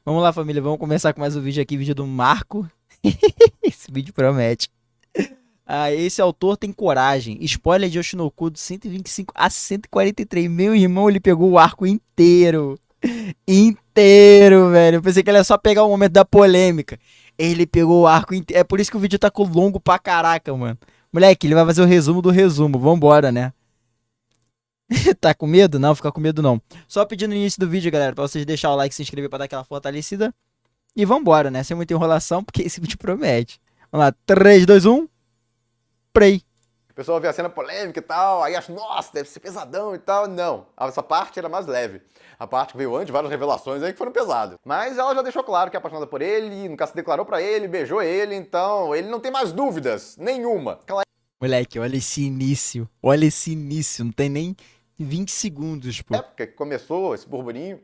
Vamos lá, família. Vamos começar com mais um vídeo aqui. Vídeo do Marco. Esse vídeo promete. Esse autor tem coragem. Spoiler de Oshinoku do 125 a 143. Meu irmão, ele pegou o arco inteiro. Inteiro, velho. Eu pensei que ele ia só pegar o momento da polêmica. Ele pegou o arco inteiro. É por isso que o vídeo tá com longo pra caraca, mano. Moleque, ele vai fazer o resumo do resumo. Vambora, né? Tá com medo? Não, fica com medo não. Só pedindo no início do vídeo, galera, pra vocês deixar o like e se inscrever pra dar aquela fortalecida. E vambora, né? Sem muita enrolação, porque esse vídeo promete. Vamos lá, 3, 2, 1. Play. O pessoal vê a cena polêmica e tal, aí acha, nossa, deve ser pesadão e tal. Não, essa parte era mais leve. A parte que veio antes, várias revelações aí que foram pesadas. Mas ela já deixou claro que é apaixonada por ele, nunca se declarou pra ele, beijou ele, então ele não tem mais dúvidas, nenhuma. Moleque, olha esse início. Olha esse início, não tem nem 20 segundos, pô. É porque começou esse burburinho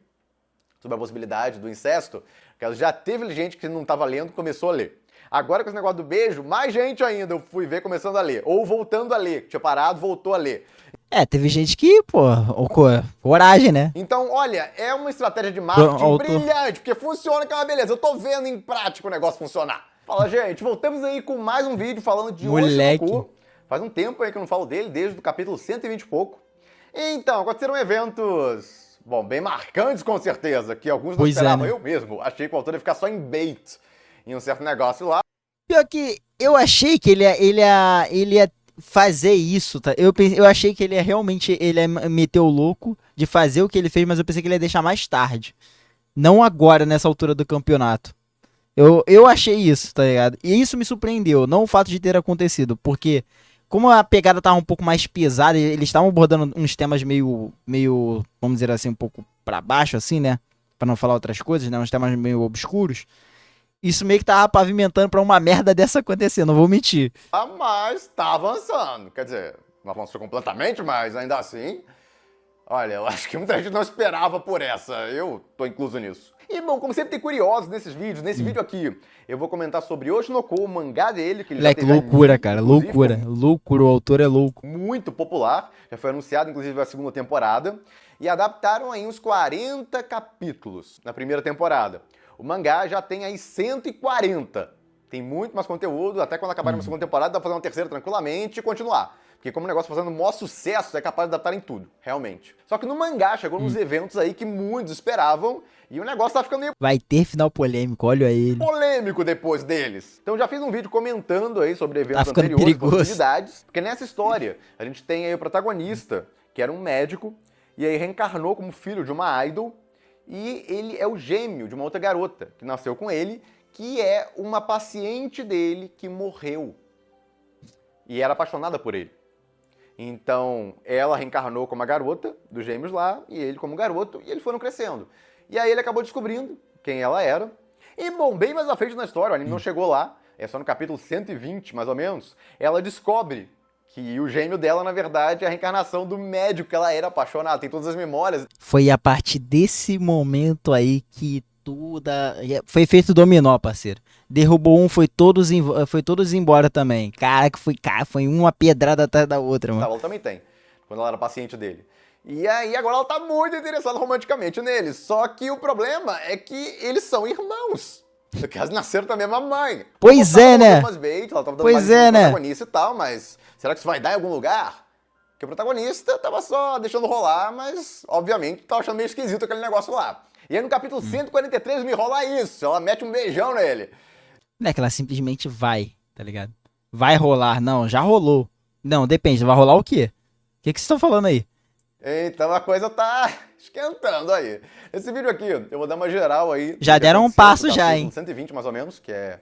sobre a possibilidade do incesto, que já teve gente que não tava lendo, começou a ler. Agora com esse negócio do beijo, mais gente ainda eu fui ver começando a ler. Ou voltando a ler, tinha parado, voltou a ler. Teve gente que, pô, coragem, né? Então, olha, é uma estratégia de marketing brilhante, porque funciona que é uma beleza. Eu tô vendo em prática o negócio funcionar. Fala, gente, voltamos aí com mais um vídeo falando de Oshinoku. Faz um tempo aí que eu não falo dele, desde o capítulo 120 e pouco. Então, aconteceram eventos, bom, bem marcantes com certeza, que alguns não esperavam, né? Eu mesmo achei que o autor ia ficar só em bait, em um certo negócio lá. Pior que eu achei que ele ia fazer isso, tá? Eu achei que ele ia meter o louco de fazer o que ele fez, mas eu pensei que ele ia deixar mais tarde. Não agora, nessa altura do campeonato. Eu achei isso, tá ligado? E isso me surpreendeu, não o fato de ter acontecido, porque como a pegada tava um pouco mais pesada, eles estavam abordando uns temas meio, vamos dizer assim, um pouco pra baixo, assim, né? Pra não falar outras coisas, né? Uns temas meio obscuros. Isso meio que tava pavimentando pra uma merda dessa acontecer, não vou mentir. Mas tá avançando. Quer dizer, não avançou completamente, mas ainda assim... Olha, eu acho que muita gente não esperava por essa. Eu tô incluso nisso. E, bom, como sempre tem curiosos nesses vídeos, nesse vídeo aqui, eu vou comentar sobre Oshinoku, o mangá dele, que ele já teve loucura, cara, loucura. Loucura, o autor é louco. Muito popular, já foi anunciado, inclusive, a segunda temporada, e adaptaram aí uns 40 capítulos na primeira temporada. O mangá já tem aí 140. Tem muito mais conteúdo, até quando acabar uma segunda temporada, dá pra fazer uma terceira tranquilamente e continuar. Porque como o negócio tá fazendo o maior sucesso, é capaz de adaptar em tudo, realmente. Só que no mangá chegou nos eventos aí que muitos esperavam, e o negócio tá ficando meio... Vai ter final polêmico, olha ele. Polêmico depois deles. Então já fiz um vídeo comentando aí sobre eventos anteriores, possibilidades. Porque nessa história, a gente tem aí o protagonista, que era um médico, e aí reencarnou como filho de uma idol, e ele é o gêmeo de uma outra garota, que nasceu com ele, que é uma paciente dele que morreu. E era apaixonada por ele. Então, ela reencarnou como a garota dos gêmeos lá, e ele como garoto, e eles foram crescendo. E aí ele acabou descobrindo quem ela era. E, bom, bem mais à frente na história, o anime não chegou lá, é só no capítulo 120, mais ou menos, ela descobre que o gêmeo dela, na verdade, é a reencarnação do médico que ela era apaixonada, tem todas as memórias. Foi a partir desse momento aí que foi feito dominó, parceiro. Derrubou um, foi todos embora também. Cara, foi uma pedrada atrás da outra, mano. Ela também tem, quando ela era paciente dele. E aí agora ela tá muito interessada romanticamente nele. Só que o problema é que eles são irmãos. Porque eles nasceram da mesma mãe. Pois é, né? Ela tava dando mais protagonista e tal, mas será que isso vai dar em algum lugar? Porque o protagonista tava só deixando rolar, mas obviamente tava achando meio esquisito aquele negócio lá. E aí no capítulo 143 me rola isso, ela mete um beijão nele. Não é que ela simplesmente vai, tá ligado? Vai rolar, não, já rolou. Não, depende, vai rolar o quê? O que vocês estão falando aí? Então a coisa tá esquentando aí. Esse vídeo aqui, eu vou dar uma geral aí. Já deram um passo já, hein? 120 mais ou menos, que é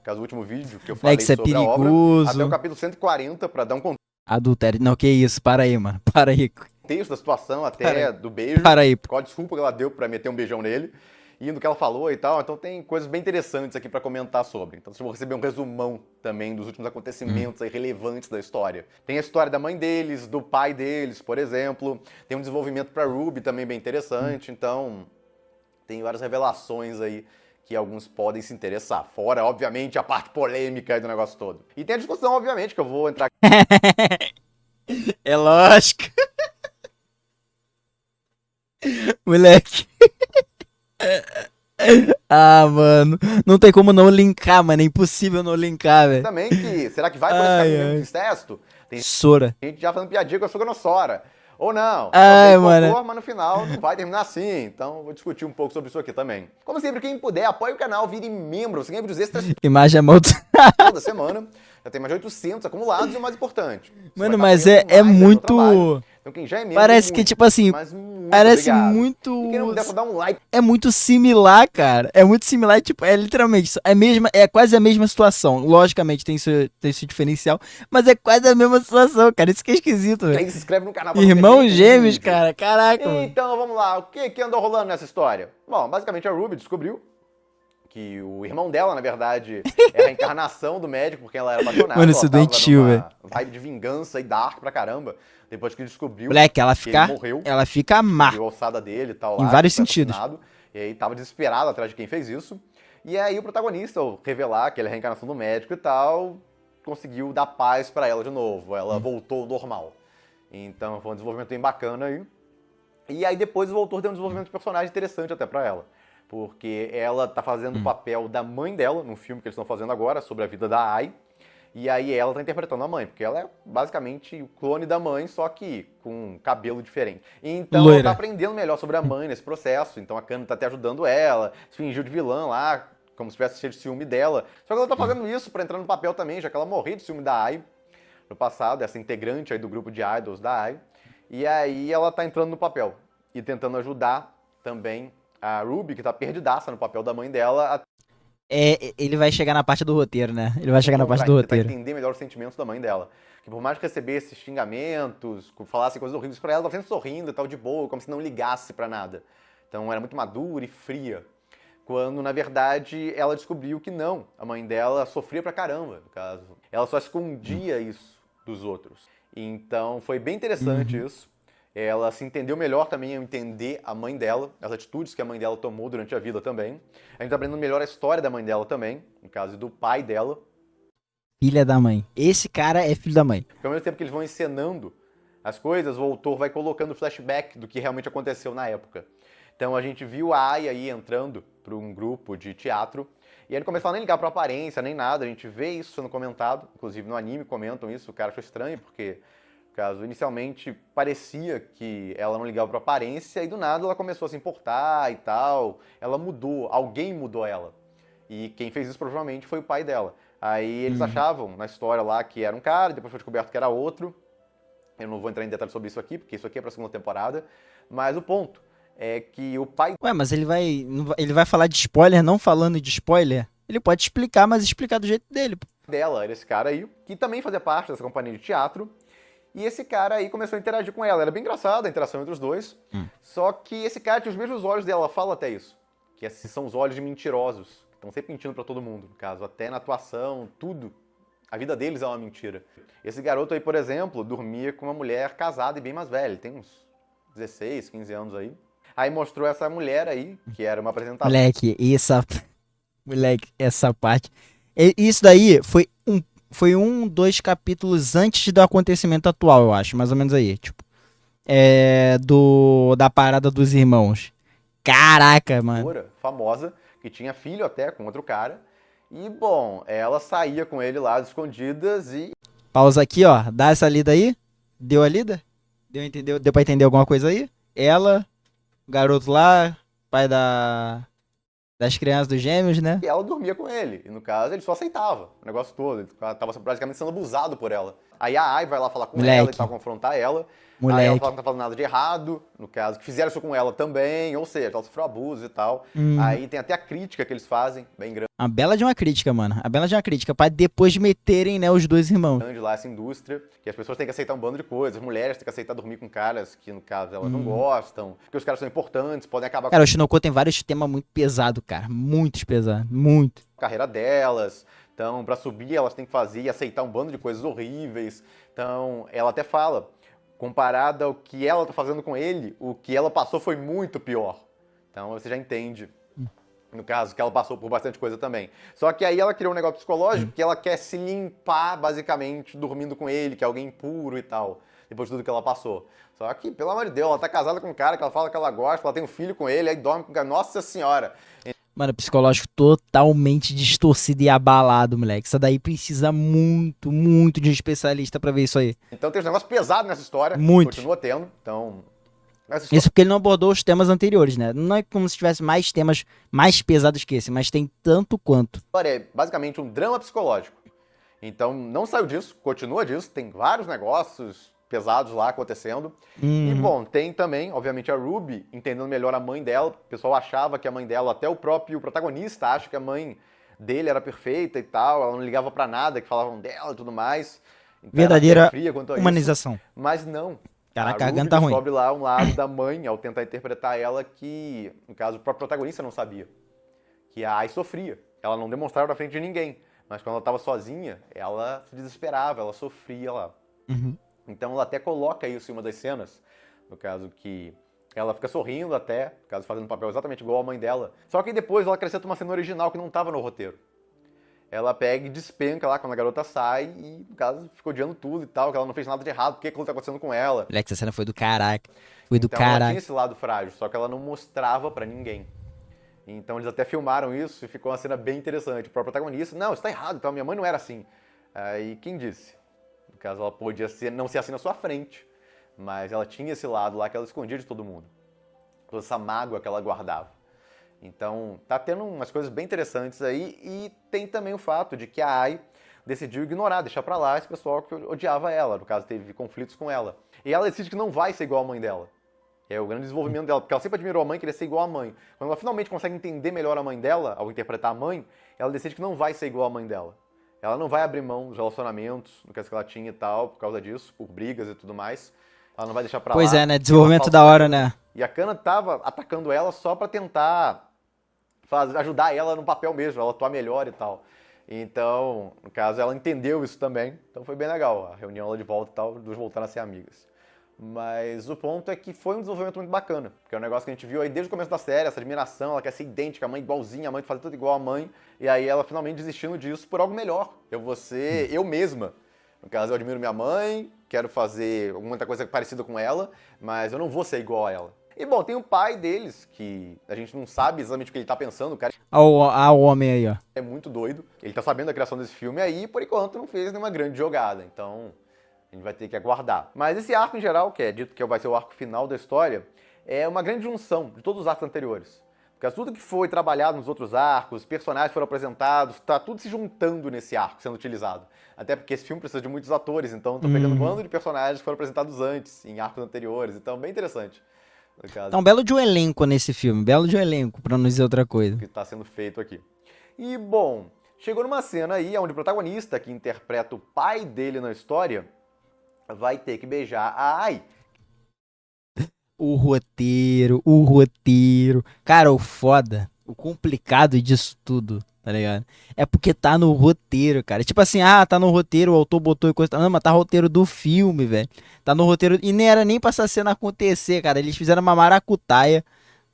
o último vídeo que eu falei que sobre é perigoso. A obra. Até o capítulo 140, pra dar um contexto. Adultério, não, que isso, para aí, mano, para aí. Texto da situação, até do beijo. Para aí. Qual a desculpa que ela deu pra meter um beijão nele. E do que ela falou e tal, então tem coisas bem interessantes aqui pra comentar sobre. Então vocês vão receber um resumão também dos últimos acontecimentos aí relevantes da história. Tem a história da mãe deles, do pai deles, por exemplo. Tem um desenvolvimento pra Ruby também bem interessante, então tem várias revelações aí que alguns podem se interessar. Fora, obviamente, a parte polêmica aí do negócio todo. E tem a discussão, obviamente, que eu vou entrar aqui. É lógico. Moleque. Ah, mano. Não tem como não linkar, mano. É impossível não linkar, velho. Também que, será que vai por esse caminho de incesto? Tem Sora. gente já fazendo piadinha com a Sora. Ou não, só Ai, fez mano. cocô, mas no final não vai terminar assim. Então vou discutir um pouco sobre isso aqui também. Como sempre, quem puder, apoie o canal, vire membro. Você ganha vídeos extras Imagem amaldiçoada. toda semana. Já tem mais de 800 acumulados e o mais importante. Mano, mas é muito... Então quem já é membro, parece que, tipo assim, parece obrigado. muito... E quem não puder, dar um like. É muito similar, cara. É muito similar, tipo, é literalmente, é quase a mesma situação. Logicamente tem seu diferencial, mas é quase a mesma situação, cara. Isso que é esquisito, velho. Aí se inscreve no canal pra Irmãos gêmeos, cara. Caraca, mano. Então, vamos lá. O que andou rolando nessa história? Bom, basicamente a Ruby descobriu que o irmão dela, na verdade, é a encarnação do médico por quem ela era apaixonada. Mano, isso doentio, velho. Vibe de vingança e dark pra caramba. Depois que descobriu moleque, que ele morreu. Ela fica má. Viu a ossada dele e tal. Em vários sentidos. E aí tava desesperado atrás de quem fez isso. E aí o protagonista, ao revelar que ele é a reencarnação do médico e tal, conseguiu dar paz pra ela de novo. Ela voltou ao normal. Então foi um desenvolvimento bem bacana aí. E aí depois o autor deu um desenvolvimento de personagem interessante até pra ela. Porque ela tá fazendo o papel da mãe dela, num filme que eles estão fazendo agora, sobre a vida da Ai. E aí ela tá interpretando a mãe, porque ela é basicamente o clone da mãe, só que com um cabelo diferente. Então ela tá aprendendo melhor sobre a mãe nesse processo. Então a Kana tá até ajudando ela, fingiu de vilã lá, como se tivesse cheio de ciúme dela. Só que ela tá fazendo isso pra entrar no papel também, já que ela morreu de ciúme da Ai no passado, essa integrante aí do grupo de idols da Ai. E aí ela tá entrando no papel e tentando ajudar também a Ruby, que tá perdidaça no papel da mãe dela. Ele vai chegar na parte do roteiro, né? Ele vai chegar na parte do roteiro. Tentar entender melhor os sentimentos da mãe dela. Que por mais que recebesse xingamentos, falasse coisas horríveis pra ela, ela tava sempre sorrindo e tal, de boa, como se não ligasse pra nada. Então era muito madura e fria. Quando, na verdade, ela descobriu que não. A mãe dela sofria pra caramba, no caso. Ela só escondia isso dos outros. Então foi bem interessante isso. Ela se entendeu melhor também ao entender a mãe dela, as atitudes que a mãe dela tomou durante a vida também. A gente tá aprendendo melhor a história da mãe dela também, no caso do pai dela. Filha da mãe. Esse cara é filho da mãe. Ao mesmo tempo que eles vão encenando as coisas, o autor vai colocando flashback do que realmente aconteceu na época. Então a gente viu a Ai aí entrando para um grupo de teatro, e ele começou a nem ligar pra aparência, nem nada, a gente vê isso sendo comentado, inclusive no anime comentam isso, o cara achou estranho, porque... caso inicialmente parecia que ela não ligava pra aparência e do nada ela começou a se importar e tal. Ela mudou, alguém mudou ela. E quem fez isso provavelmente foi o pai dela. Aí eles achavam na história lá que era um cara, depois foi descoberto que era outro. Eu não vou entrar em detalhes sobre isso aqui, porque isso aqui é pra segunda temporada. Mas o ponto é que o pai... Ué, mas ele vai falar de spoiler, não falando de spoiler? Ele pode explicar, mas explicar do jeito dele. Dela era esse cara aí, que também fazia parte dessa companhia de teatro. E esse cara aí começou a interagir com ela. Era bem engraçada a interação entre os dois. Só que esse cara tinha os mesmos olhos dela. Ela fala até isso. Que esses são os olhos de mentirosos. Que estão sempre mentindo pra todo mundo. No caso, até na atuação, tudo. A vida deles é uma mentira. Esse garoto aí, por exemplo, dormia com uma mulher casada e bem mais velha. Ele tem uns 16, 15 anos aí. Aí mostrou essa mulher aí, que era uma apresentadora. Moleque, essa parte... Isso daí foi dois capítulos antes do acontecimento atual, eu acho, mais ou menos aí, tipo, da parada dos irmãos. Caraca, mano. Famosa, que tinha filho até com outro cara, e bom, ela saía com ele lá às escondidas e... Pausa aqui, ó, dá essa lida aí, deu a lida? Deu pra entender alguma coisa aí? Ela, o garoto lá, pai das crianças dos gêmeos, né? E ela dormia com ele. E no caso, ele só aceitava o negócio todo. Ele tava praticamente sendo abusado por ela. Aí a Ai vai lá falar com ela e tal, confrontar ela. Aí ela fala que não tá falando nada de errado, no caso, que fizeram isso com ela também, ou seja, ela sofreu abuso e tal. Aí tem até a crítica que eles fazem, bem grande. A bela de uma crítica, mano. A bela de uma crítica, pra depois meterem, né, os dois irmãos. Grande lá, essa indústria, que as pessoas têm que aceitar um bando de coisas. As mulheres têm que aceitar dormir com caras que, no caso, elas não gostam, porque os caras são importantes, podem acabar Cara, o Shinoko tem vários temas muito pesados, cara. Muito pesados, muito. a carreira delas. Então, pra subir, elas têm que fazer e aceitar um bando de coisas horríveis. Então, ela até fala, comparado ao que ela tá fazendo com ele, o que ela passou foi muito pior. Então, você já entende, no caso, que ela passou por bastante coisa também. Só que aí ela criou um negócio psicológico que ela quer se limpar, basicamente, dormindo com ele, que é alguém puro e tal, depois de tudo que ela passou. Só que, pelo amor de Deus, ela tá casada com um cara que ela fala que ela gosta, ela tem um filho com ele, aí dorme com o cara. Nossa Senhora! Mano, psicológico totalmente distorcido e abalado, moleque. Isso daí precisa muito, muito de um especialista pra ver isso aí. Então tem uns negócios pesados nessa história. Muito. Continua tendo. Então. Isso porque ele não abordou os temas anteriores, né? Não é como se tivesse mais temas mais pesados que esse, mas tem tanto quanto. A história é basicamente um drama psicológico. Então não saiu disso, continua disso. Tem vários negócios pesados lá acontecendo. E, bom, tem também, obviamente, a Ruby entendendo melhor a mãe dela. O pessoal achava que a mãe dela, até o próprio protagonista acha que a mãe dele era perfeita e tal, ela não ligava pra nada, que falavam dela e tudo mais. Então, verdadeira humanização. Isso, mas não. Caraca, a Ruby tá ruim. descobre lá um lado da mãe, ao tentar interpretar ela, que, no caso, o próprio protagonista não sabia. Que a Ai sofria. Ela não demonstrava na frente de ninguém. Mas quando ela estava sozinha, ela se desesperava, ela sofria lá. Então ela até coloca isso em uma das cenas, no caso que ela fica sorrindo até, no caso fazendo um papel exatamente igual a mãe dela. Só que depois ela acrescenta uma cena original que não estava no roteiro. Ela pega e despenca lá quando a garota sai e, no caso, ficou odiando tudo e tal, que ela não fez nada de errado, por que aquilo tá acontecendo com ela? Moleque, essa cena foi do caraca. Foi do então, caraca. Ela tinha esse lado frágil, só que ela não mostrava pra ninguém. Então eles até filmaram isso e ficou uma cena bem interessante. O próprio protagonista, não, isso tá errado, então minha mãe não era assim. Aí quem disse? No caso, ela podia não ser assim na sua frente, mas ela tinha esse lado lá que ela escondia de todo mundo. Toda essa mágoa que ela guardava. Então, tá tendo umas coisas bem interessantes aí, e tem também o fato de que a Ai decidiu ignorar, deixar pra lá esse pessoal que odiava ela, no caso, teve conflitos com ela. E ela decide que não vai ser igual a mãe dela. É o grande desenvolvimento dela, porque ela sempre admirou a mãe, queria ser igual à mãe. Quando ela finalmente consegue entender melhor a mãe dela, ao interpretar a mãe, ela decide que não vai ser igual à mãe dela. Ela não vai abrir mão dos relacionamentos, no caso que ela tinha e tal, por causa disso, por brigas e tudo mais. Ela não vai deixar pra lá. Pois é, né? Desenvolvimento da hora, né? E a Kana tava atacando ela só pra tentar ajudar ela no papel mesmo, ela atuar melhor e tal. Então, no caso, ela entendeu isso também. Então foi bem legal a reunião lá de volta e tal, duas voltaram a ser amigas. Mas o ponto é que foi um desenvolvimento muito bacana, porque é um negócio que a gente viu aí desde o começo da série, essa admiração, ela quer ser idêntica, a mãe igualzinha, a mãe fazer tudo igual a mãe, e aí ela finalmente desistindo disso por algo melhor. Eu vou ser eu mesma. No caso, eu admiro minha mãe, quero fazer alguma coisa parecida com ela, mas eu não vou ser igual a ela. E bom, tem o pai deles, que a gente não sabe exatamente o que ele tá pensando, o cara o homem aí, ó. É muito doido. Ele tá sabendo da criação desse filme aí, e por enquanto não fez nenhuma grande jogada, então a gente vai ter que aguardar. Mas esse arco em geral, que é dito que vai ser o arco final da história, é uma grande junção de todos os arcos anteriores. Porque tudo que foi trabalhado nos outros arcos, os personagens foram apresentados, tá tudo se juntando nesse arco sendo utilizado. Até porque esse filme precisa de muitos atores, então estão pegando um bando de personagens que foram apresentados antes, em arcos anteriores, então bem interessante. Tá um belo de um elenco nesse filme, belo de um elenco, pra não dizer outra coisa. Que tá sendo feito aqui. E, bom, chegou numa cena aí onde o protagonista, que interpreta o pai dele na história, vai ter que beijar a Ai. O roteiro. Cara, o foda, o complicado disso tudo, tá ligado? É porque tá no roteiro, cara. Tipo assim, tá no roteiro, o autor botou e coisa. Não, mas tá no roteiro do filme, velho. Tá no roteiro. E nem era nem pra essa cena acontecer, cara. Eles fizeram uma maracutaia.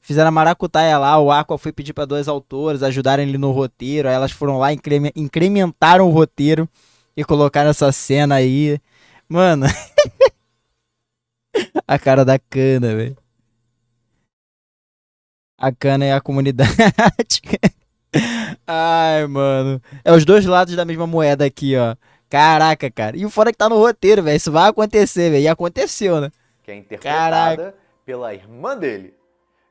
Fizeram a maracutaia lá, o Aqua foi pedir pra dois autores ajudarem ele no roteiro. Aí elas foram lá, incrementaram o roteiro e colocaram essa cena aí. Mano. A cara da Kana, velho. A Kana é a comunidade. Ai, mano. É os dois lados da mesma moeda aqui, ó. Caraca, cara. E o foda é que tá no roteiro, velho. Isso vai acontecer, velho. E aconteceu, né? Que é interpretada pela irmã dele.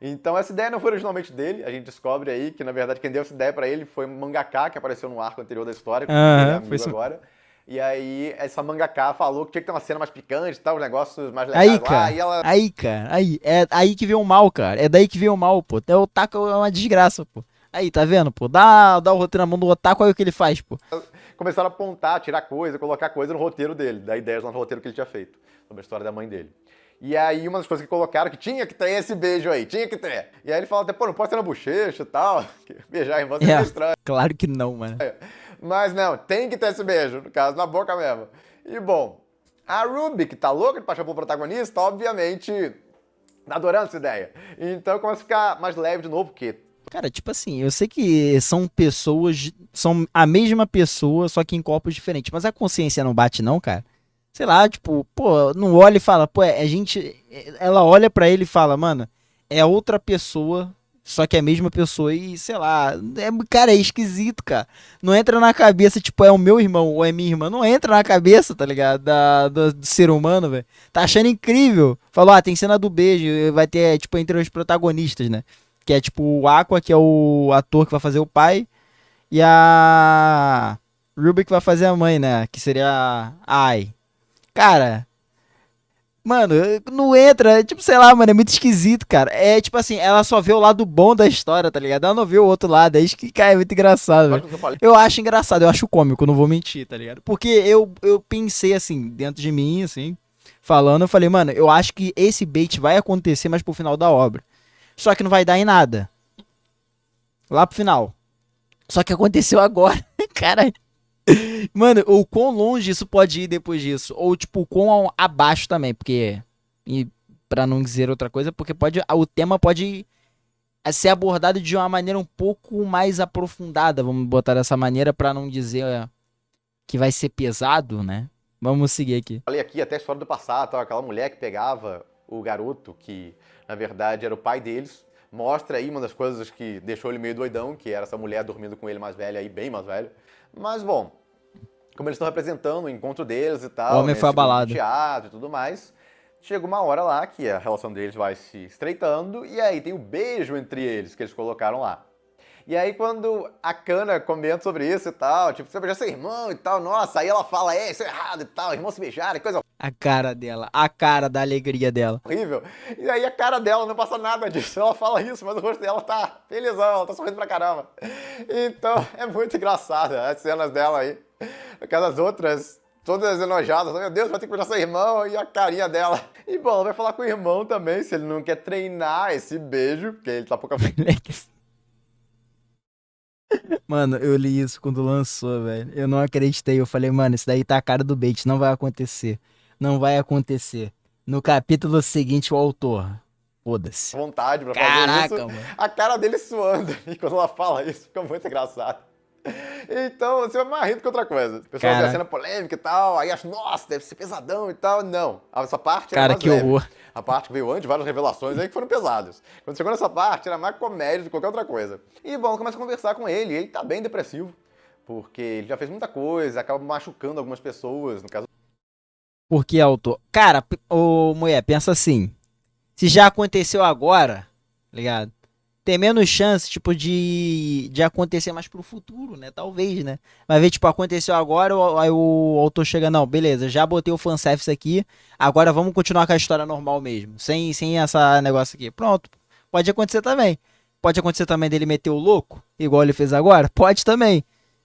Então essa ideia não foi originalmente dele. A gente descobre aí que, na verdade, quem deu essa ideia pra ele foi um mangaka que apareceu no arco anterior da história. Que ele é amigo agora. E aí, essa mangaka falou que tinha que ter uma cena mais picante e tal, os negócios mais legais aí, cara, lá. E ela... Aí. É aí que veio o mal, cara. É daí que veio o mal, pô. O Otaku é uma desgraça, pô. Aí, tá vendo, pô? Dá o roteiro na mão do Otaku, aí o que ele faz, pô. Começaram a apontar, tirar coisa, colocar coisa no roteiro dele, dar ideias lá no roteiro que ele tinha feito, sobre a história da mãe dele. E aí, uma das coisas que colocaram, que tinha que ter esse beijo aí, tinha que ter. E aí ele fala até, pô, não pode ser na bochecha e tal. Beijar a irmã é estranho. Claro que não, mano. Mas não, tem que ter esse beijo, no caso, na boca mesmo. E bom, a Ruby, que tá louca de paixão pro protagonista, obviamente tá adorando essa ideia. Então começa a ficar mais leve de novo, porque... Cara, tipo assim, eu sei que são pessoas, são a mesma pessoa, só que em corpos diferentes. Mas a consciência não bate não, cara? Sei lá, tipo, pô, não olha e fala, pô, a gente... Ela olha pra ele e fala, mano, é outra pessoa Só que é a mesma pessoa e, sei lá, cara, é esquisito, cara. Não entra na cabeça, tipo, é o meu irmão ou é minha irmã. Não entra na cabeça, tá ligado? Do ser humano, velho. Tá achando incrível. Falou, tem cena do beijo, vai ter, tipo, entre os protagonistas, né? Que é, tipo, o Aqua, que é o ator que vai fazer o pai, e a Ruby que vai fazer a mãe, né? Que seria a Ai. Cara, mano, não entra, tipo, sei lá, mano, é muito esquisito, cara. É tipo assim, ela só vê o lado bom da história, tá ligado? Ela não vê o outro lado, é isso que, cara, é muito engraçado, velho. Eu acho engraçado, eu acho cômico, não vou mentir, tá ligado? Porque eu pensei assim, dentro de mim, assim, falando, eu falei, mano, eu acho que esse bait vai acontecer mais pro final da obra. Só que não vai dar em nada. Lá pro final. Só que aconteceu agora, cara. Mano, o quão longe isso pode ir depois disso? Ou, tipo, o quão abaixo também, porque. E pra não dizer outra coisa, porque pode, o tema pode ser abordado de uma maneira um pouco mais aprofundada, vamos botar dessa maneira, pra não dizer que vai ser pesado, né? Vamos seguir aqui. Falei aqui até a história do passado, tá? Aquela mulher que pegava o garoto, que na verdade era o pai deles. Mostra aí uma das coisas que deixou ele meio doidão, que era essa mulher dormindo com ele mais velha aí, bem mais velho. Mas bom, como eles estão representando o encontro deles e tal, O homem foi abalado. Teatro e tudo mais, chega uma hora lá que a relação deles vai se estreitando e aí tem o beijo entre eles que eles colocaram lá. E aí quando a Kana comenta sobre isso e tal, tipo, você beijar seu irmão e tal, nossa, aí ela fala, isso é errado e tal, irmãos se beijarem, coisa A cara dela, a cara da alegria dela. horrível. E aí a cara dela não passa nada disso, ela fala isso, mas o rosto dela tá felizão, ela tá sorrindo pra caramba. Então é muito engraçado as cenas dela aí. Aquelas outras, todas enojadas, meu Deus, vai ter que beijar seu irmão, e a carinha dela. E bom, ela vai falar com o irmão também, se ele não quer treinar esse beijo, porque ele tá pouco... Mano, eu li isso quando lançou, velho. Eu não acreditei. Eu falei, mano, isso daí tá a cara do bait. Não vai acontecer. Não vai acontecer. No capítulo seguinte, o autor. Foda-se. Vontade pra Caraca, fazer isso. mano. A cara dele suando. E quando ela fala isso, fica muito engraçado. Então, você vai mais rindo que outra coisa. O pessoal vê a cena polêmica e tal, aí acha, nossa, deve ser pesadão e tal. Não. Essa parte era mais que leve. horror. A parte que veio antes, várias revelações aí que foram pesadas. Quando chegou nessa parte, era mais comédia do que qualquer outra coisa. E, bom, começa a conversar com ele, e ele tá bem depressivo. Porque ele já fez muita coisa, acaba machucando algumas pessoas, no caso... Por que autor? Cara, ô mulher, pensa assim. Se já aconteceu agora, ligado? Tem menos chance, tipo, de acontecer mais pro futuro, né? Talvez, né? Vai ver, tipo, aconteceu agora, aí o autor chega, não, beleza, já botei o fanservice aqui, agora vamos continuar com a história normal mesmo, sem essa negócio aqui. Pronto, pode acontecer também. Pode acontecer também dele meter o louco, igual ele fez agora? Pode também,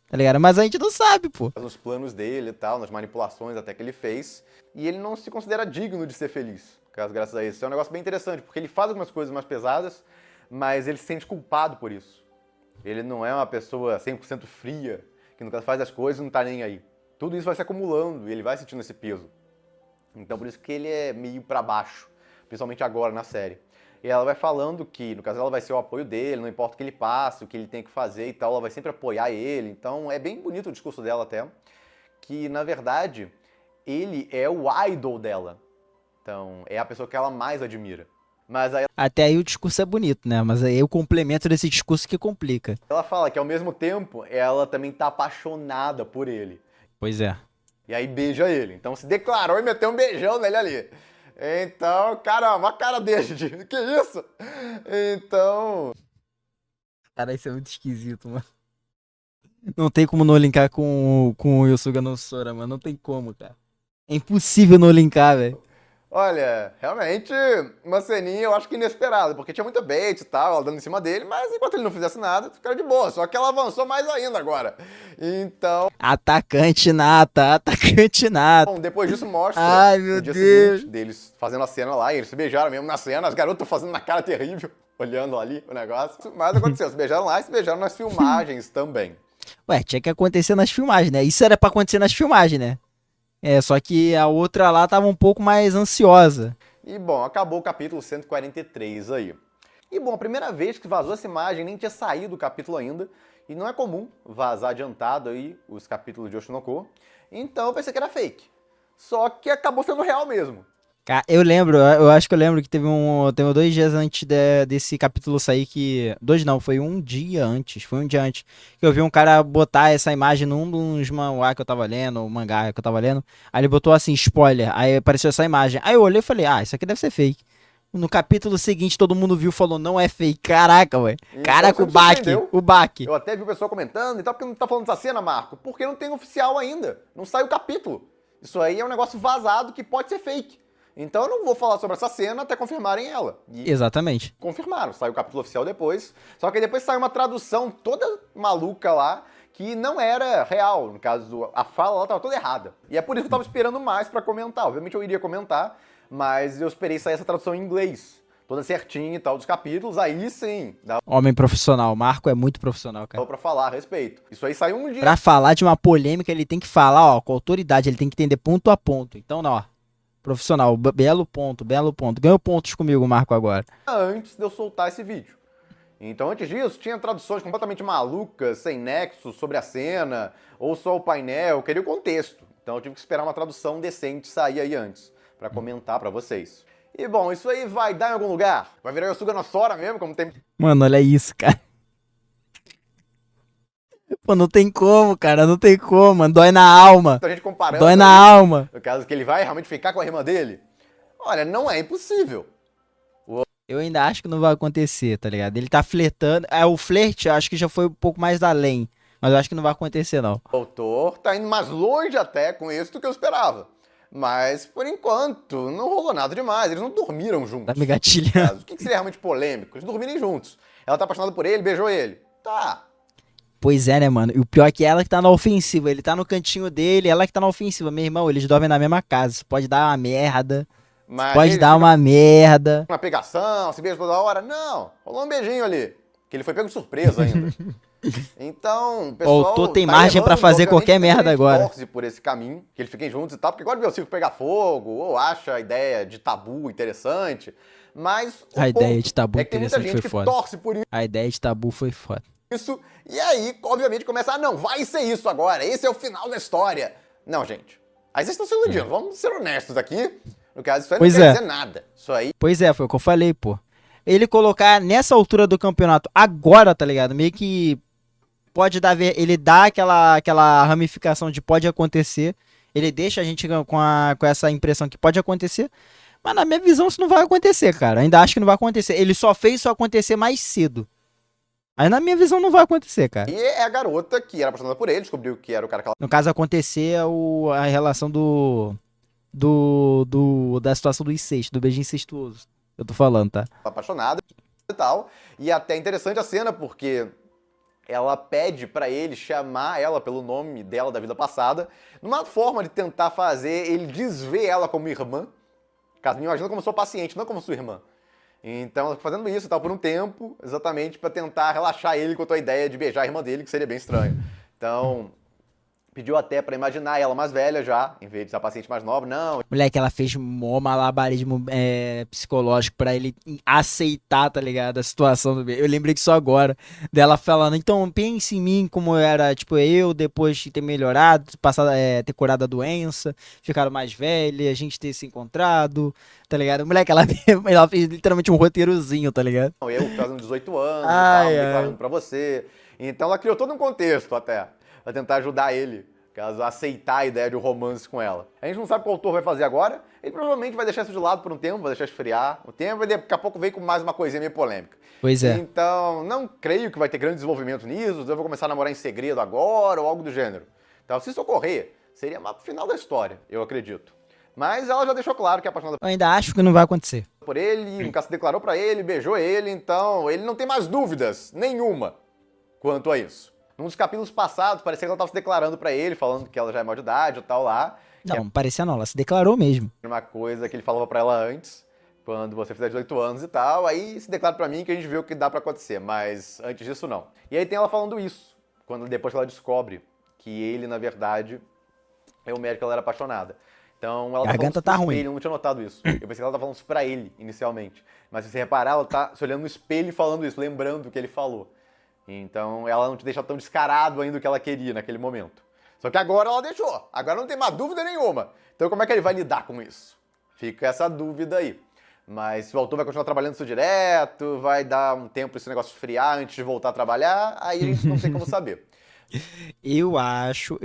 tá ligado? Mas a gente não sabe, pô. Nos planos dele e tal, nas manipulações até que ele fez, e ele não se considera digno de ser feliz, graças a isso. É um negócio bem interessante, porque ele faz algumas coisas mais pesadas, mas ele se sente culpado por isso. Ele não é uma pessoa 100% fria, que no caso faz as coisas e não tá nem aí. Tudo isso vai se acumulando e ele vai sentindo esse peso. Então por isso que ele é meio pra baixo, principalmente agora na série. E ela vai falando que, no caso, ela vai ser o apoio dele, não importa o que ele passe, o que ele tem que fazer e tal, ela vai sempre apoiar ele. Então é bem bonito o discurso dela até, que na verdade ele é o idol dela. Então é a pessoa que ela mais admira. Mas aí Até aí o discurso é bonito, né? Mas aí o complemento desse discurso que complica. ela fala que ao mesmo tempo ela também tá apaixonada por ele. Pois é. E aí beija ele. Então se declarou e meteu um beijão nele ali. Então, caramba, a cara dele, que isso? Então... Cara, isso é muito esquisito, mano. Não tem como não linkar com o Yusuga no Sora, mano. Não tem como, cara. É impossível não linkar, velho. Olha, realmente, uma ceninha eu acho que inesperada, porque tinha muita bait e tal, ela dando em cima dele, mas enquanto ele não fizesse nada, ficaram de boa, só que ela avançou mais ainda agora. Então... Atacante nata, atacante nata. Bom, depois disso mostra Ai, meu o dia Deus. seguinte deles fazendo a cena lá, e eles se beijaram mesmo na cena, as garotas estão fazendo uma cara terrível, olhando ali o negócio. Mas aconteceu, se beijaram lá e se beijaram nas filmagens também. Ué, tinha que acontecer nas filmagens, né? Isso era pra acontecer nas filmagens, né? É, só que a outra lá tava um pouco mais ansiosa. E bom, acabou o capítulo 143 aí. E bom, a primeira vez que vazou essa imagem nem tinha saído o capítulo ainda, e não é comum vazar adiantado aí os capítulos de Oshinoko, então eu pensei que era fake. Só que acabou sendo real mesmo. Eu lembro, eu acho que eu lembro que teve 2 dias antes desse capítulo sair que... Dois não, foi um dia antes, que eu vi um cara botar essa imagem num dos manhwa que eu tava lendo, o mangá que eu tava lendo, aí ele botou assim, spoiler, aí apareceu essa imagem, aí eu olhei e falei, isso aqui deve ser fake. No capítulo seguinte todo mundo viu e falou, não é fake, caraca, velho, Então, caraca, o baque. Eu até vi o pessoal comentando e tal, porque não tá falando dessa cena, Marco? Porque não tem oficial ainda, não sai o capítulo. Isso aí é um negócio vazado que pode ser fake. Então eu não vou falar sobre essa cena até confirmarem ela. E exatamente. confirmaram, saiu o capítulo oficial depois. Só que aí depois saiu uma tradução toda maluca lá, que não era real. No caso, a fala lá tava toda errada. E é por isso que eu tava esperando mais pra comentar. Obviamente eu iria comentar, mas eu esperei sair essa tradução em inglês. Toda certinha e tal dos capítulos, aí sim. Dá Homem profissional, Marco é muito profissional, cara. pra falar a respeito. Isso aí saiu um dia. Pra falar de uma polêmica, ele tem que falar, ó, com autoridade, ele tem que entender ponto a ponto. Então, não, ó. Profissional, belo ponto, belo ponto. Ganhou pontos comigo, Marco, agora. Antes de eu soltar esse vídeo. Então, antes disso, tinha traduções completamente malucas, sem nexo, sobre a cena, ou só o painel, eu queria o contexto. Então eu tive que esperar uma tradução decente sair aí antes, pra comentar pra vocês. E bom, isso aí vai dar em algum lugar? Vai virar Yosuga no Sora mesmo, como tem... Mano, olha isso, cara. Pô, não tem como, cara, não tem como, mano. Dói na alma. Muita gente comparando Dói na aí, alma. no caso que ele vai realmente ficar com a irmã dele. Olha, não é impossível. Eu ainda acho que não vai acontecer, tá ligado? Ele tá flertando. O flerte, eu acho que já foi um pouco mais além. Mas eu acho que não vai acontecer, não. O autor tá indo mais longe até com isso do que eu esperava. Mas, por enquanto, não rolou nada demais. Eles não dormiram juntos. Tá me gatilhando. O que seria realmente polêmico? Eles dormirem juntos. Ela tá apaixonada por ele, beijou ele. Tá. Pois é, né, mano? E o pior é que ela que tá na ofensiva. Ele tá no cantinho dele, ela que tá na ofensiva. Meu irmão, eles dormem na mesma casa. Isso pode dar uma merda. Mas Pode dar uma merda. uma pegação, se beija toda hora. Não, rolou um beijinho ali. Que ele foi pego de surpresa ainda. Então, o pessoal. O autor tem tá margem pra errando, fazer obviamente, qualquer muita merda gente agora. torce por esse caminho, que eles fiquem juntos e tal, porque gosta de ver o circo pegar fogo, ou acha a ideia de tabu interessante. Mas. A ideia de tabu é que tem muita interessante gente foi que foda. torce por A ideia de tabu foi foda. isso. E aí, obviamente, começa, não, vai ser isso agora, esse é o final da história. Não, gente. Aí vocês estão se iludindo, vamos ser honestos aqui. No caso, isso aí não quer dizer nada. Isso aí. Pois é, foi o que eu falei, pô. Ele colocar nessa altura do campeonato agora, tá ligado? Meio que pode dar, ele dá aquela ramificação de pode acontecer. Ele deixa a gente com essa impressão que pode acontecer. Mas na minha visão isso não vai acontecer, cara. Ainda acho que não vai acontecer. Ele só fez isso acontecer mais cedo. Mas na minha visão não vai acontecer, cara. E é a garota que era apaixonada por ele, descobriu que era o cara que ela... No caso, acontecer a relação da situação do incesto, do beijinho incestuoso. Eu tô falando, tá? apaixonada e tal. E até interessante a cena, porque ela pede pra ele chamar ela pelo nome dela da vida passada, numa forma de tentar fazer ele desver ela como irmã. Caso me imagina como sua paciente, não como sua irmã. Então ela fica fazendo isso e tal por um tempo, exatamente pra tentar relaxar ele quanto à ideia de beijar a irmã dele, que seria bem estranho. Então, pediu até pra imaginar ela mais velha já, em vez de ser a paciente mais nova. Não. Moleque, ela fez mó malabarismo psicológico pra ele aceitar, tá ligado? A situação do bebê. Eu lembrei disso agora, dela falando, então pense em mim como era, tipo, eu, depois de ter melhorado, ter curado a doença, ficaram mais velha, a gente ter se encontrado, tá ligado? Moleque, ela fez literalmente um roteirozinho, tá ligado? Eu fazendo 18 anos e tal, declarando pra você. Então ela criou todo um contexto até, pra tentar ajudar ele, caso aceitar a ideia de um romance com ela. A gente não sabe o que o autor vai fazer agora, ele provavelmente vai deixar isso de lado por um tempo, vai deixar esfriar o tempo, e daqui a pouco vem com mais uma coisinha meio polêmica. Pois é. Então, não creio que vai ter grande desenvolvimento nisso, eu vou começar a namorar em segredo agora, ou algo do gênero. Então, se isso ocorrer, seria o final da história, eu acredito. Mas ela já deixou claro que é apaixonada Eu ainda acho que não vai acontecer. por ele, nunca se declarou pra ele, beijou ele, então ele não tem mais dúvidas nenhuma quanto a isso. Num dos capítulos passados, parecia que ela tava se declarando pra ele, falando que ela já é maior de idade ou tal lá. Não, parecia não, ela se declarou mesmo. Uma coisa que ele falava pra ela antes, quando você fizer 18 anos e tal, aí se declara pra mim que a gente vê o que dá pra acontecer, mas antes disso não. E aí tem ela falando isso, depois que ela descobre que ele, na verdade, é o médico que ela era apaixonada. Então ela A garganta tá ruim. Eu não tinha notado isso. Eu pensei que ela tava falando isso pra ele, inicialmente. Mas se você reparar, ela tá se olhando no espelho e falando isso, lembrando o que ele falou. Então ela não te deixa tão descarado ainda o que ela queria naquele momento. Só que agora ela deixou. Agora não tem mais dúvida nenhuma. Então como é que ele vai lidar com isso? Fica essa dúvida aí. Mas se o autor vai continuar trabalhando isso direto, vai dar um tempo pra esse negócio esfriar antes de voltar a trabalhar, aí a gente não tem como saber. Eu acho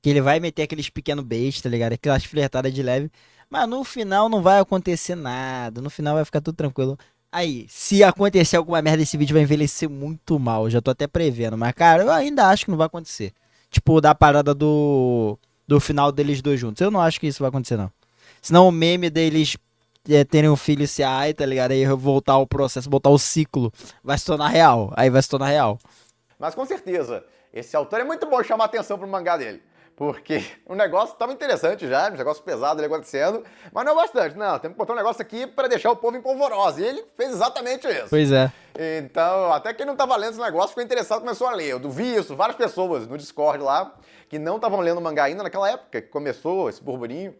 que ele vai meter aqueles pequenos beijos, tá ligado? Aquelas flertadas de leve. Mas no final não vai acontecer nada. No final vai ficar tudo tranquilo. Aí, se acontecer alguma merda, esse vídeo vai envelhecer muito mal. Eu já tô até prevendo. Mas, cara, eu ainda acho que não vai acontecer. Tipo, da parada do final deles dois juntos. Eu não acho que isso vai acontecer, não. Senão o meme deles terem um filho e se ai, tá ligado? Aí voltar o processo, voltar o ciclo, vai se tornar real. Aí vai se tornar real. Mas com certeza, esse autor é muito bom chamar atenção pro mangá dele. Porque o negócio tava interessante já, um negócio pesado ali acontecendo, mas não é bastante. Não, tem que botar um negócio aqui pra deixar o povo em polvorosa. E ele fez exatamente isso. Pois é. Então, até quem não tava lendo esse negócio ficou interessado e começou a ler. Eu vi isso, várias pessoas no Discord lá, que não estavam lendo o mangá ainda naquela época, que começou esse burburinho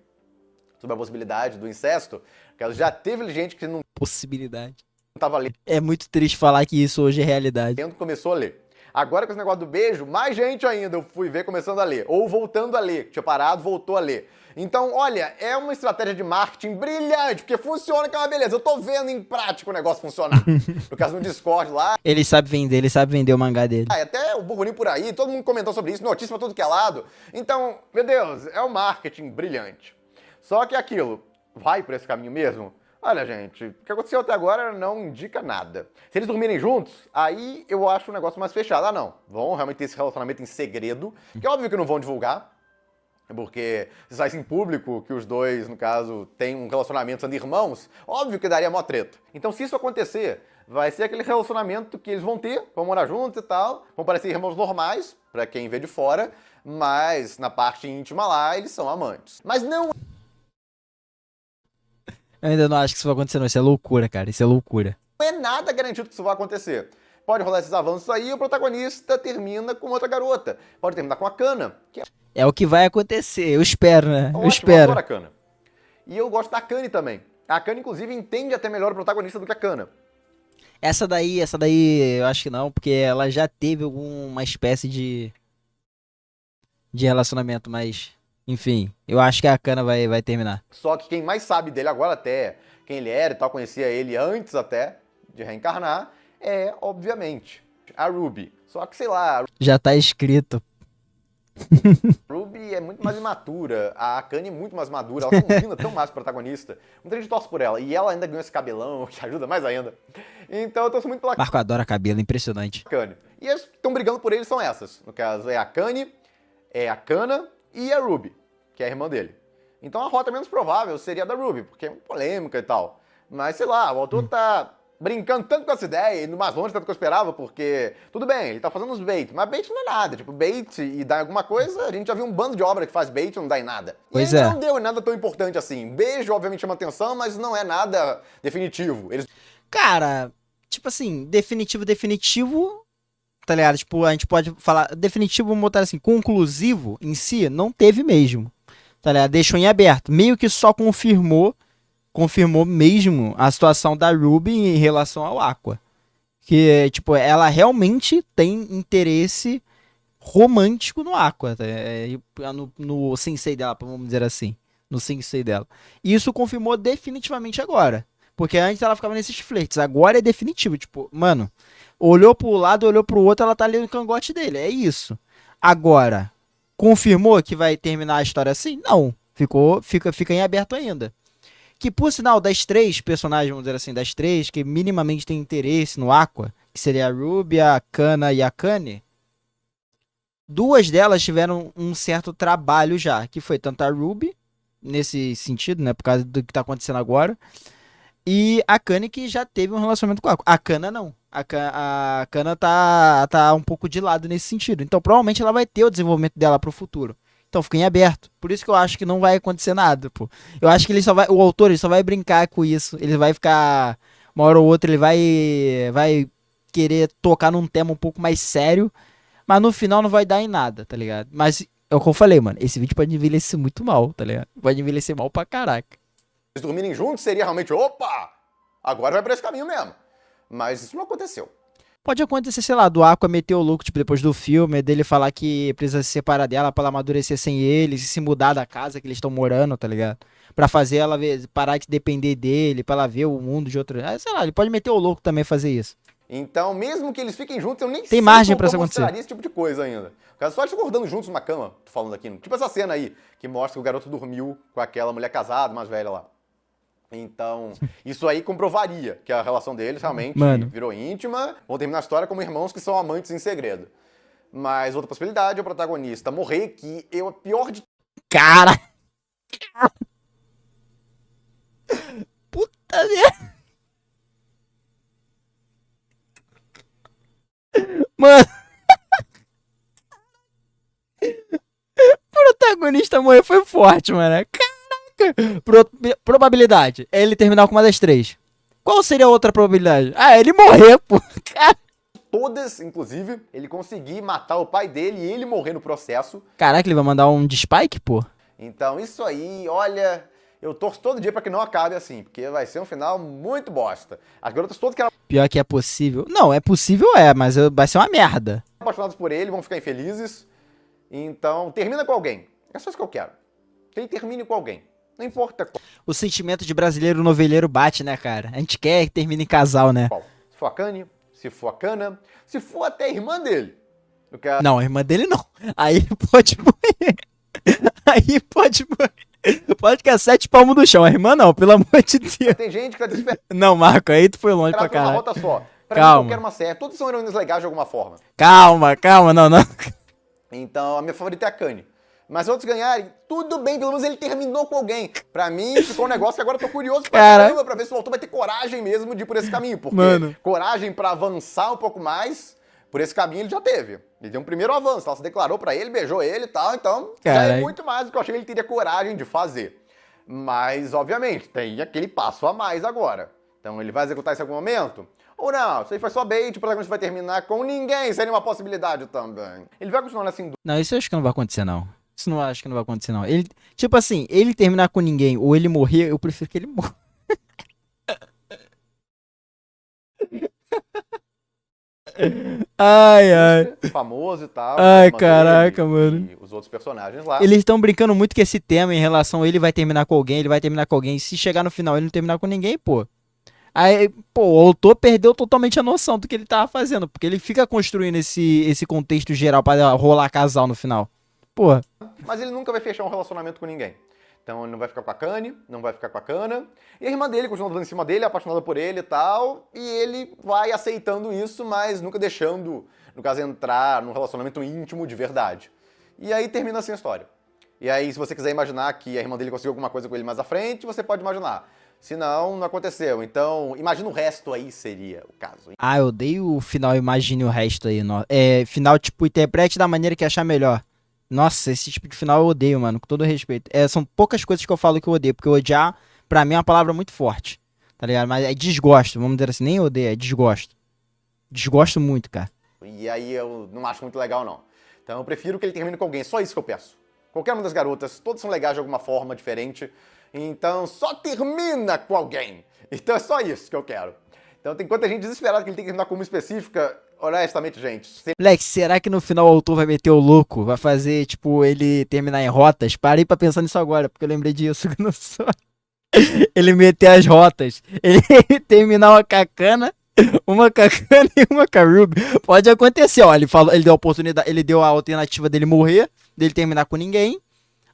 sobre a possibilidade do incesto. Já teve gente que não Possibilidade. tava lendo. É muito triste falar que isso hoje é realidade. Começou a ler. Agora com esse negócio do beijo, mais gente ainda eu fui ver começando a ler. Ou voltando a ler. Tinha parado, voltou a ler. Então, olha, é uma estratégia de marketing brilhante, porque funciona que é uma beleza. Eu tô vendo em prática o negócio funcionar. No caso do Discord lá. Ele sabe vender o mangá dele. Até o burburinho por aí, todo mundo comentou sobre isso, notícia pra tudo que é lado. Então, meu Deus, é um marketing brilhante. Só que aquilo, vai por esse caminho mesmo? Olha, gente, o que aconteceu até agora não indica nada. Se eles dormirem juntos, aí eu acho um negócio mais fechado. Ah, não, vão realmente ter esse relacionamento em segredo, que é óbvio que não vão divulgar, porque se saísse em público que os dois, no caso, têm um relacionamento sendo irmãos, óbvio que daria mó treta. Então, se isso acontecer, vai ser aquele relacionamento que eles vão ter, vão morar juntos e tal, vão parecer irmãos normais, pra quem vê de fora, mas na parte íntima lá, eles são amantes. Mas não... Eu ainda não acho que isso vai acontecer, não. Isso é loucura, cara. Isso é loucura. Não é nada garantido que isso vai acontecer. Pode rolar esses avanços aí e o protagonista termina com outra garota. Pode terminar com a Kana, que é o que vai acontecer. Eu espero, né? ótimo, eu espero. Eu adoro a Kana. E eu gosto da Akane também. A Akane, inclusive, entende até melhor o protagonista do que a Kana. Essa daí, eu acho que não, porque ela já teve alguma espécie de relacionamento, mas... Enfim, eu acho que a Kana vai terminar. Só que quem mais sabe dele agora, até quem ele era e tal, conhecia ele antes até de reencarnar, é, obviamente, a Ruby. Só que, sei lá... Já tá escrito. A Ruby é muito mais imatura, a Akane é muito mais madura, ela combina tão mais com o protagonista. Muita gente torce por ela, e ela ainda ganhou esse cabelão, que ajuda mais ainda. Então eu torço muito pela Marco adora cabelo, impressionante. Akane. E as que estão brigando por ele são essas. No caso, é a Akane, é a Kana e a Ruby, que é a irmã dele. Então a rota menos provável seria a da Ruby, porque é muito polêmica e tal. Mas sei lá, o autor tá brincando tanto com essa ideia, indo mais longe tanto que eu esperava, porque tudo bem, ele tá fazendo uns bait, mas bait não é nada. Tipo, bait e dar alguma coisa, a gente já viu um bando de obra que faz bait e não dá em nada. Pois e é. Não deu em nada tão importante assim. Beijo, obviamente, chama atenção, mas não é nada definitivo. Cara, tipo assim, definitivo, tá ligado? Tipo, a gente pode falar, definitivo, vamos botar assim, conclusivo em si, não teve mesmo. Tá ligado? Deixou em aberto. Meio que só confirmou mesmo a situação da Ruby em relação ao Aqua. Que, tipo, ela realmente tem interesse romântico no Aqua. Tá? No sensei dela, vamos dizer assim. No sensei dela. E isso confirmou definitivamente agora. Porque antes ela ficava nesses flertes. Agora é definitivo. Tipo, mano, olhou pro lado, olhou pro outro, ela tá ali no cangote dele. É isso. Agora... Confirmou que vai terminar a história assim? Não. Fica em aberto ainda. Que, por sinal, das três personagens, vamos dizer assim, das três, que minimamente tem interesse no Aqua, que seria a Ruby, a Kana e a Akane, duas delas tiveram um certo trabalho já, que foi tanto a Ruby, nesse sentido, né, por causa do que tá acontecendo agora, e a Akane que já teve um relacionamento com o Aqua. A Kana não. A Kana tá um pouco de lado nesse sentido. Então, provavelmente ela vai ter o desenvolvimento dela pro futuro. Então, fica em aberto. Por isso que eu acho que não vai acontecer nada, pô. Eu acho que o autor ele só vai brincar com isso. Ele vai ficar... Uma hora ou outra ele vai querer tocar num tema um pouco mais sério. Mas no final não vai dar em nada, tá ligado? Mas, é o que eu falei, mano. Esse vídeo pode envelhecer muito mal, tá ligado? Pode envelhecer mal pra caraca. Se dormirem juntos seria realmente, opa! Agora vai pra esse caminho mesmo. Mas isso não aconteceu. Pode acontecer, sei lá, do Aqua meter o louco, tipo, depois do filme, dele falar que precisa se separar dela pra ela amadurecer sem ele, se mudar da casa que eles estão morando, tá ligado? Pra fazer ela parar de depender dele, pra ela ver o mundo de outro. Sei lá, ele pode meter o louco também fazer isso. Então, mesmo que eles fiquem juntos, eu nem Tem margem pra isso acontecer. Mostraria esse tipo de coisa ainda. O cara só eles acordando juntos numa cama, tô falando aqui. Tipo essa cena aí, que mostra que o garoto dormiu com aquela mulher casada, mais velha lá. Então, isso aí comprovaria que a relação deles realmente virou íntima. Vão terminar a história como irmãos que são amantes em segredo. Mas outra possibilidade é o protagonista morrer, que é o pior de... Cara! Puta merda! Mano! O protagonista morrer foi forte, mano. Probabilidade. É ele terminar com uma das três. Qual seria a outra probabilidade? Ah, ele morrer, pô. Todas, inclusive, ele conseguir matar o pai dele e ele morrer no processo. Caraca, ele vai mandar um de Spike, pô? Então, isso aí, olha... Eu torço todo dia pra que não acabe assim, porque vai ser um final muito bosta. As garotas todas que eram... Pior que é possível. Não, é possível mas vai ser uma merda. Apaixonadas por ele, vão ficar infelizes. Então, termina com alguém. É só isso que eu quero. Que ele termine com alguém. Não importa qual. O sentimento de brasileiro noveleiro bate, né, cara? A gente quer que termine em casal, né? Qual? Se for a Kanye, se for a Kana, se for até a irmã dele. Não, a irmã dele não. Aí pode morrer. Aí pode morrer. Pode que é 7 palmos do chão. A irmã não, pelo amor de Deus. Tem gente que tá desesperada. Não, Marco, aí tu foi longe pra caralho. Uma rota só. Calma. Mim, eu quero uma série. Todos são heroínas legais de alguma forma. Calma, não. Então, a minha favorita é a Kanye. Mas se outros ganharem, tudo bem, pelo menos ele terminou com alguém. Pra mim, ficou um negócio que agora eu tô curioso pra ver se o autor vai ter coragem mesmo de ir por esse caminho. Porque coragem pra avançar um pouco mais, por esse caminho ele já teve. Ele deu um primeiro avanço, ela se declarou pra ele, beijou ele e tal, então já é muito mais do que eu achei que ele teria coragem de fazer. Mas, obviamente, tem aquele passo a mais agora. Então ele vai executar isso em algum momento? Ou não, isso aí foi só bait, o protagonista vai terminar com ninguém, seria uma possibilidade também. Ele vai continuar nessa indústria. Não, isso eu acho que não vai acontecer, não. Isso não acho que não vai acontecer, não. Ele, tipo assim, ele terminar com ninguém ou ele morrer, eu prefiro que ele morra. Ai. Famoso e tal. Ai, caraca, mano. E os outros personagens lá. Eles estão brincando muito com esse tema em relação a ele vai terminar com alguém, ele vai terminar com alguém. Se chegar no final ele não terminar com ninguém, pô. Aí, pô, o autor perdeu totalmente a noção do que ele tava fazendo, porque ele fica construindo esse contexto geral pra rolar casal no final. Porra. Mas ele nunca vai fechar um relacionamento com ninguém. Então ele não vai ficar com a Kanye, não vai ficar com a Kana. E a irmã dele continua dando em cima dele, apaixonada por ele e tal. E ele vai aceitando isso, mas nunca deixando, no caso, entrar num relacionamento íntimo de verdade. E aí termina assim a história. E aí, se você quiser imaginar que a irmã dele conseguiu alguma coisa com ele mais à frente, você pode imaginar. Se não, não aconteceu. Então, imagina o resto aí seria o caso. Ah, eu odeio o final, imagine o resto aí. Final, tipo, interprete da maneira que achar melhor. Nossa, esse tipo de final eu odeio, mano, com todo respeito. São poucas coisas que eu falo que eu odeio, porque odiar, pra mim, é uma palavra muito forte, tá ligado? Mas é desgosto, vamos dizer assim, nem odeio, é desgosto. Desgosto muito, cara. E aí eu não acho muito legal, não. Então eu prefiro que ele termine com alguém, só isso que eu peço. Qualquer uma das garotas, todas são legais de alguma forma diferente, então só termina com alguém. Então é só isso que eu quero. Então tem quanta gente desesperada que ele tem que terminar com uma específica. Honestamente, gente. Moleque, será que no final o autor vai meter o louco? Vai fazer, tipo, ele terminar em rotas? Parei pra pensar nisso agora, porque eu lembrei disso no sonho. Ele meter as rotas. Ele terminar uma cacana e uma Ruby. Pode acontecer, ó. Ele deu a oportunidade, ele deu a alternativa dele morrer, dele terminar com ninguém.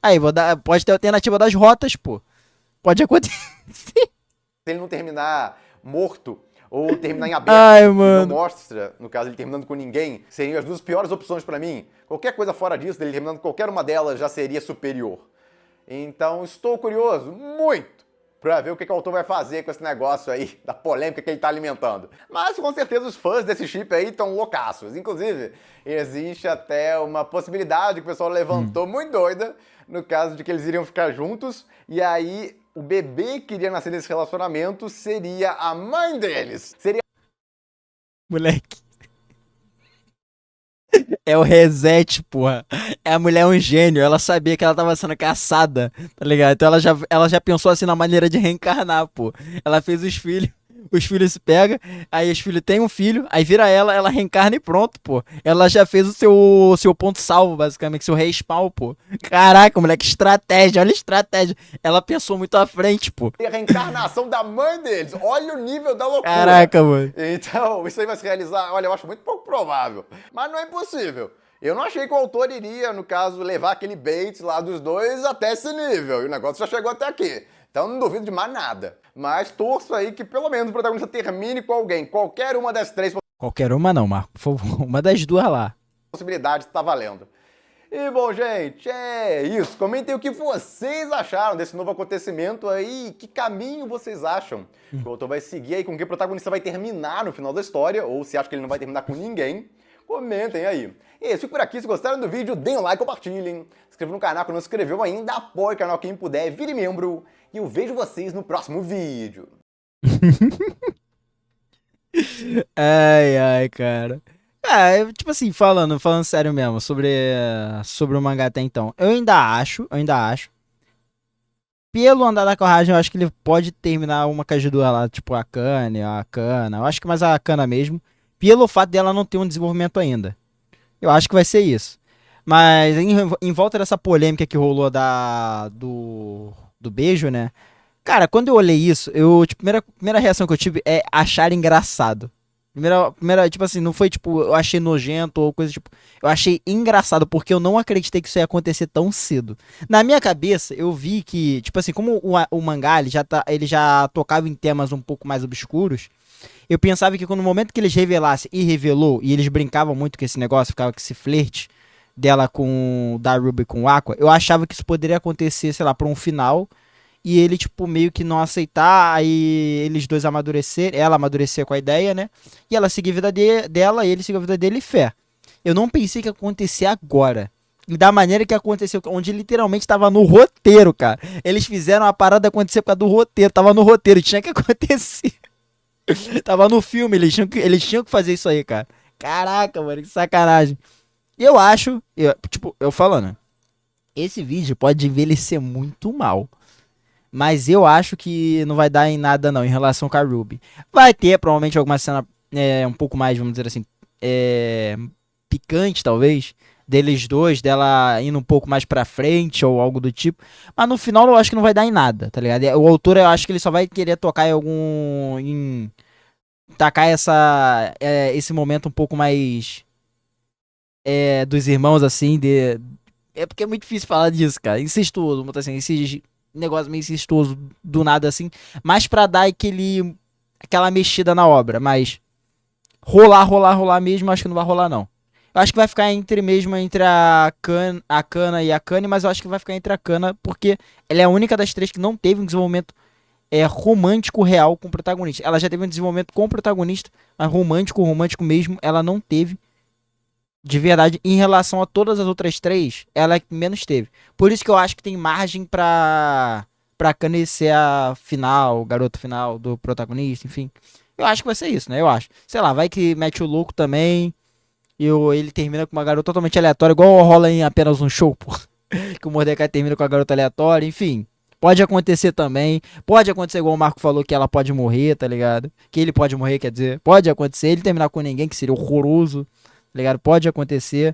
Aí, pode ter a alternativa das rotas, pô. Pode acontecer. Se ele não terminar morto, ou terminar em aberto, não mostra, no caso, ele terminando com ninguém, seriam as duas piores opções pra mim. Qualquer coisa fora disso, ele terminando qualquer uma delas, já seria superior. Então, estou curioso, muito, pra ver o que o autor vai fazer com esse negócio aí, da polêmica que ele tá alimentando. Mas, com certeza, os fãs desse chip aí estão loucaços. Inclusive, existe até uma possibilidade que o pessoal levantou muito doida, no caso de que eles iriam ficar juntos, e aí o bebê que iria nascer nesse relacionamento seria a mãe deles. Seria... Moleque. É o reset, porra. A mulher é um gênio. Ela sabia que ela tava sendo caçada, tá ligado? Então ela já pensou assim na maneira de reencarnar, pô. Ela fez os filhos Os filhos se pegam, aí os filhos têm um filho, aí vira ela reencarna e pronto, pô. Ela já fez o seu ponto salvo, basicamente, seu respawn, pô. Caraca, moleque, estratégia, olha a estratégia. Ela pensou muito à frente, pô. E a reencarnação da mãe deles, olha o nível da loucura. Caraca, mano. Então, isso aí vai se realizar, olha, eu acho muito pouco provável, mas não é impossível. Eu não achei que o autor iria, no caso, levar aquele bait lá dos dois até esse nível, e o negócio já chegou até aqui. Então não duvido de mais nada. Mas torço aí que pelo menos o protagonista termine com alguém, qualquer uma das três Qualquer uma não, Marco, por favor, uma das duas lá. possibilidades tá valendo. E bom, gente, é isso. Comentem o que vocês acharam desse novo acontecimento aí, que caminho vocês acham que o autor vai seguir aí, com que o protagonista vai terminar no final da história, ou se acha que ele não vai terminar com ninguém. Comentem aí. E é isso, fico por aqui. Se gostaram do vídeo, deem um like, compartilhem. Se inscrevam no canal que não se inscreveu ainda, apoie o canal quem puder, vire membro. E eu vejo vocês no próximo vídeo. Ai, cara. Tipo assim, falando sério mesmo, sobre o mangá até então. Eu ainda acho. Pelo andar da carruagem, eu acho que ele pode terminar uma Cajudura lá, tipo a Kana. Eu acho que mais a Kana mesmo. Pelo fato dela não ter um desenvolvimento ainda. Eu acho que vai ser isso. Mas em volta dessa polêmica que rolou do beijo, né? Cara, quando eu olhei isso, tipo, primeira reação que eu tive é achar engraçado. Tipo assim, não foi tipo, eu achei nojento ou coisa tipo. Eu achei engraçado porque eu não acreditei que isso ia acontecer tão cedo. Na minha cabeça, eu vi que, tipo assim, como o mangá ele já tocava em temas um pouco mais obscuros. Eu pensava que no momento que eles revelassem e revelou, e eles brincavam muito com esse negócio, ficava com esse flerte dela da Ruby com o Aqua, eu achava que isso poderia acontecer, sei lá, pra um final, e ele, tipo, meio que não aceitar, aí eles dois amadurecer, ela amadurecer com a ideia, né? E ela seguir a vida dela, e ele seguir a vida dele e fé. Eu não pensei que ia acontecer agora. E da maneira que aconteceu, onde literalmente tava no roteiro, cara. Eles fizeram a parada acontecer por causa do roteiro, tava no roteiro, tinha que acontecer. Tava no filme, eles tinham que fazer isso aí, cara. Caraca, mano, que sacanagem. E eu acho, tipo, eu falando, esse vídeo pode envelhecer muito mal. Mas eu acho que não vai dar em nada não, em relação com a Ruby. Vai ter, provavelmente, alguma cena um pouco mais, vamos dizer assim, picante, talvez. Deles dois, dela indo um pouco mais pra frente ou algo do tipo. Mas no final eu acho que não vai dar em nada, tá ligado? O autor eu acho que ele só vai querer tocar tacar esse momento um pouco mais dos irmãos, assim, é porque é muito difícil falar disso, cara. Incestuoso, assim, esse negócio meio incestuoso do nada, assim. Mas pra dar aquela mexida na obra, mas rolar mesmo, acho que não vai rolar, não. Eu acho que vai ficar entre a Kana e a Kanye, mas eu acho que vai ficar entre a Kana, porque ela é a única das três que não teve um desenvolvimento romântico real com o protagonista. Ela já teve um desenvolvimento com o protagonista, mas romântico mesmo, ela não teve. De verdade, em relação a todas as outras três, ela é que menos teve. Por isso que eu acho que tem margem pra Kanye ser a final, o garoto final do protagonista, enfim. Eu acho que vai ser isso, né? Eu acho. Sei lá, vai que mete o louco também. E ele termina com uma garota totalmente aleatória, igual rola em Apenas um Show, pô. Que o Mordecai termina com a garota aleatória, enfim. Pode acontecer também. Pode acontecer igual o Marco falou, que ela pode morrer, tá ligado? Que ele pode morrer, quer dizer. Pode acontecer. Ele terminar com ninguém, que seria horroroso, tá ligado? Pode acontecer.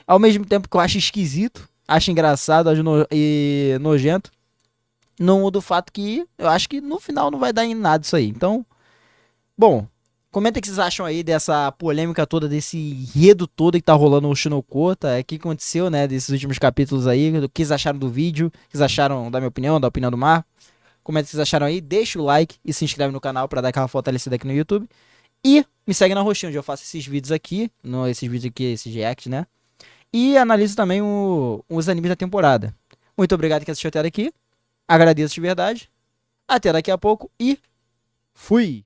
Ao mesmo tempo que eu acho esquisito, acho engraçado e nojento. Não muda o fato que eu acho que no final não vai dar em nada isso aí. Então, bom, comenta o que vocês acham aí dessa polêmica toda, desse enredo todo que tá rolando no Shinokota. O que aconteceu, né, desses últimos capítulos aí. O que vocês acharam do vídeo, o que vocês acharam da minha opinião, da opinião do Mar. Comenta o que vocês acharam aí, deixa o like e se inscreve no canal pra dar aquela fortalecida aqui no YouTube. E me segue na roxinha, onde eu faço esses vídeos aqui, esses react, né? E analiso também os animes da temporada. Muito obrigado que assistiu até aqui. Agradeço de verdade. Até daqui a pouco e fui!